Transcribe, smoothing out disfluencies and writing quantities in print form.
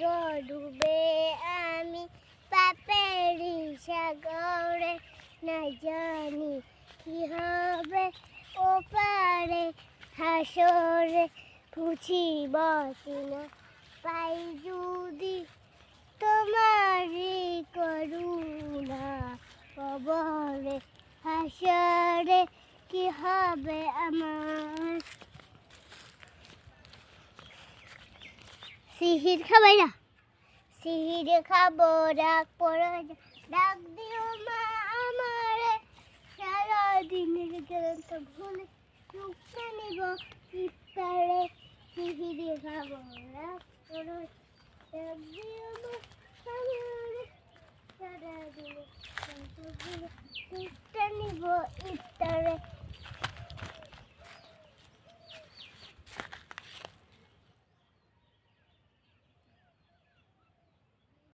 গো ডুবে আমি পাপেরি সাগরে, না জানি কি হবে ওপারে হাসরে, বুঝিব কিনা পাই যদি তোমারি করুণা, কবরে হাসরে কি হবে আমার। সিহির খাবাই না, সিহির খাবো ডাক পড়ে ডাক দিও মা আমারে, সারাদিনের গ্রন্থ ভুলে টুকটা নিব ইফতারে, সিহির খাবো ডাক পড়ে ডাক দিও মা আমারে, সারাদিনের গ্রন্থ ভুলে টুকটা নিব ইফতারে।